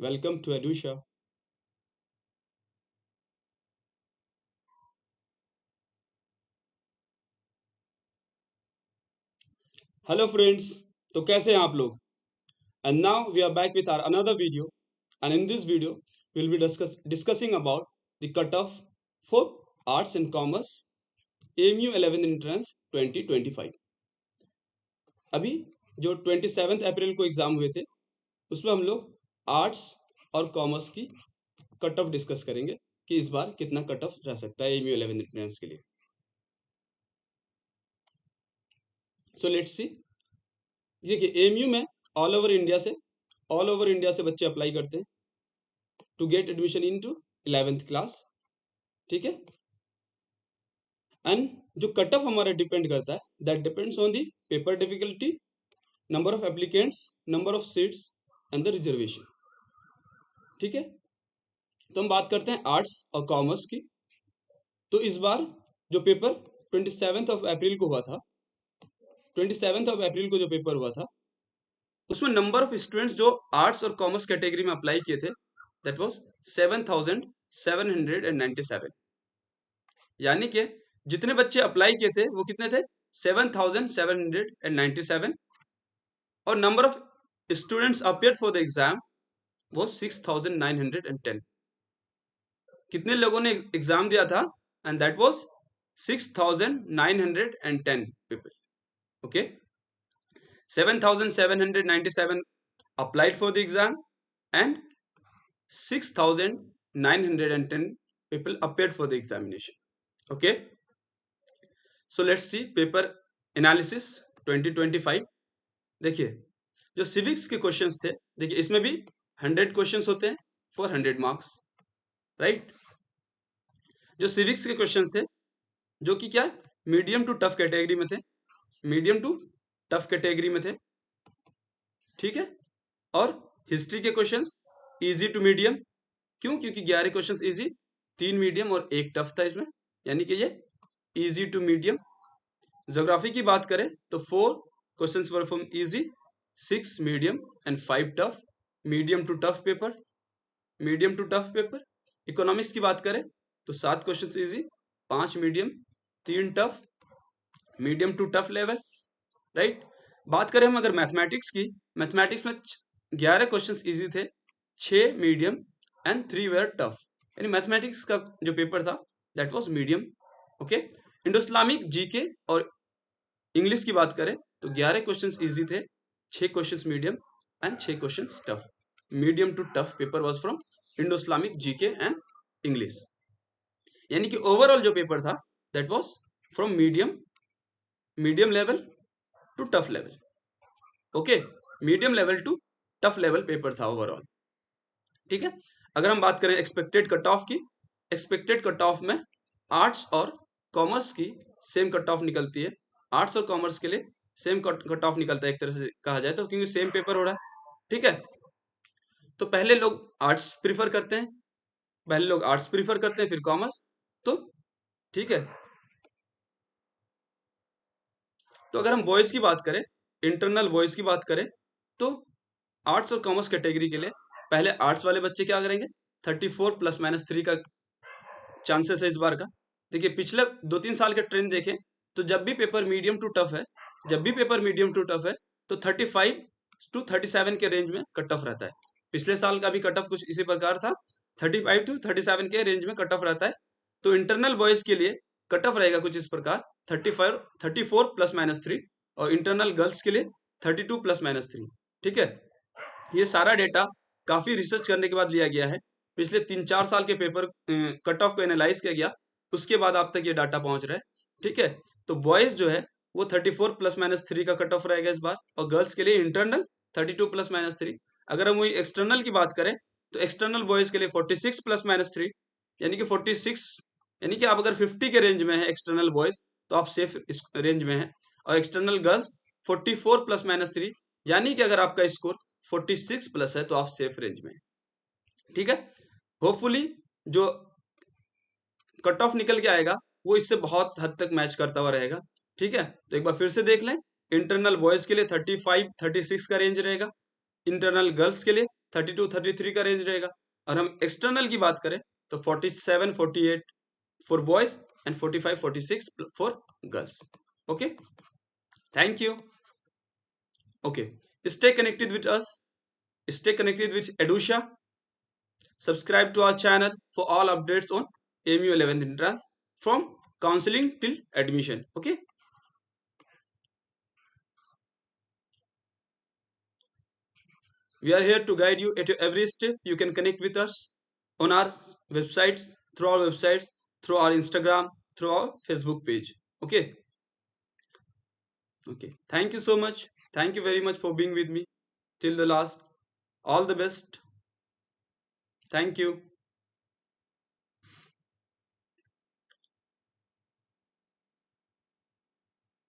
Welcome to Edusha. Hello friends, तो कैसे हैं आप लोग? And now we are back with our another video. And in this video, we'll be discussing about the cutoff for Arts and Commerce AMU 11 Entrance 2025. अभी जो 27 अप्रैल को exam हुए थे उसमें हम लोग आर्ट्स और कॉमर्स की कट ऑफ डिस्कस करेंगे कि इस बार कितना कट ऑफ रह सकता है AMU 11 एंट्रेंस के लिए. So let's see. देखिए AMU में ऑल ओवर इंडिया से बच्चे अप्लाई करते हैं to get admission into 11th class. ठीक है. एंड जो कट ऑफ हमारा डिपेंड करता है that depends on the paper difficulty, number of applicants, number of seats and the reservation. ठीक है. तो हम बात करते हैं आर्ट्स और कॉमर्स की. तो इस बार जो पेपर 27 ऑफ अप्रैल को जो पेपर हुआ था उसमें नंबर ऑफ स्टूडेंट्स जो आर्ट्स और कॉमर्स कैटेगरी में अप्लाई किए थे दैट वाज 7,797. यानी कि जितने बच्चे अप्लाई किए थे वो कितने थे 7,797. और number of students appeared for the exam वो 6,910. कितने लोगों ने एग्जाम दिया था and that was 6,910 people. Okay. 7,797 applied for the exam and 6,910 people appeared for the examination. Okay. So let's see paper analysis 2025. देखिए जो सिविक्स के क्वेश्चंस थे, देखिए इसमें भी 100 क्वेश्चंस होते हैं फॉर 100 मार्क्स. राइट. जो सिविक्स के क्वेश्चंस थे जो कि क्या मीडियम टू टफ कैटेगरी में थे, मीडियम टू टफ कैटेगरी में थे. ठीक है. और हिस्ट्री के क्वेश्चंस इजी टू मीडियम. क्यों? क्योंकि 11 क्वेश्चंस इजी, 3 मीडियम और 1 टफ था इसमें, यानी कि ये इजी टू मीडियम. ज्योग्राफी की बात करें तो 4 questions were from easy, 6 medium and 5 tough. Medium to tough paper, medium to tough paper. Economics की बात करें तो 7 questions easy, 5 medium, 3 tough, medium to tough level. Right. बात करें हम अगर मैथमेटिक्स की, मैथमेटिक्स में 11 क्वेश्चंस इजी थे, 6 मीडियम एंड 3 वेर टफ. यानी मैथमेटिक्स का जो पेपर था that was medium. Okay. Indo Islamic GK और इंग्लिश की बात करें तो 11 क्वेश्चंस इजी थे, 6 questions medium and 6 questions tough. Medium to tough paper was from Indo Islamic GK and English. यानी कि ओवरऑल जो पेपर था that was from medium level to tough level. Okay. Medium level to tough level paper था overall. ठीक है. अगर हम बात करें एक्सपेक्टेड कट ऑफ की, एक्सपेक्टेड कट ऑफ में आर्ट्स और कॉमर्स की सेम कट ऑफ निकलती है. आर्ट्स और कॉमर्स के लिए सेम कट ऑफ निकलता है एक तरह से कहा जाए तो, क्योंकि सेम पेपर हो रहा है. ठीक है. तो पहले लोग आर्ट्स प्रीफर करते हैं, फिर कॉमर्स. तो ठीक है. तो अगर हम बॉयज की बात करें, इंटरनल बॉयज की बात करें तो आर्ट्स और कॉमर्स कैटेगरी के लिए पहले आर्ट्स वाले बच्चे क्या करेंगे, 34 प्लस माइनस 3 का चांसेस है इस बार का. देखिए पिछले 2-3 साल के ट्रेंड देखें तो जब भी पेपर मीडियम टू टफ है तो 35 टू 37 के रेंज में कट ऑफ रहता है. पिछले साल का भी कट ऑफ कुछ इसी प्रकार था, 35 टू 37 के रेंज में कट ऑफ रहता है. तो इंटरनल बॉयज के लिए कट ऑफ रहेगा कुछ इस प्रकार 34 प्लस माइनस 3, और इंटरनल गर्ल्स के लिए 32 प्लस माइनस 3. ठीक है. ये सारा डेटा काफी रिसर्च करने के बाद लिया गया है. पिछले 3-4 साल के पेपर कट ऑफ को एनालाइज किया गया, उसके बाद आप तक ये डाटा पहुंच रहा है. ठीक है. तो बॉयज जो है वो 34 प्लस माइनस 3 का कट ऑफ रहेगा इस बार, और गर्ल्स के लिए इंटरनल 32 प्लस माइनस 3. अगर हम वही एक्सटर्नल की बात करें तो एक्सटर्नल बॉयज के लिए 46 प्लस माइनस 3, यानी कि 46, यानी कि आप अगर 50 के रेंज में है एक्सटर्नल बॉयज तो आप सेफ रेंज में है. और एक्सटर्नल गर्ल्स 44 प्लस माइनस 3, यानी कि अगर आपका स्कोर 46 प्लस है तो आप सेफ रेंज में. ठीक है. होपफुली जो कट ऑफ निकल के आएगा वो इससे बहुत हद तक मैच करता हुआ रहेगा. ठीक है. तो एक बार फिर से देख लें, इंटरनल बॉयज के लिए 35-36 का रेंज रहेगा, इंटरनल गर्ल्स के लिए 32-33 का रेंज रहेगा, और हम एक्सटर्नल की बात करें तो 47-48 for boys and 45-46 for girls. Okay, thank you. Okay, stay connected with us, stay connected with Edusha. Subscribe to our channel for all updates on AMU 11th entrance from counseling till admission. Okay, we are here to guide you at your every step. You can connect with us on our websites, through our websites, through our Instagram, through our Facebook page. Okay, okay. Thank you so much. Thank you very much for being with me till the last. All the best. Thank you.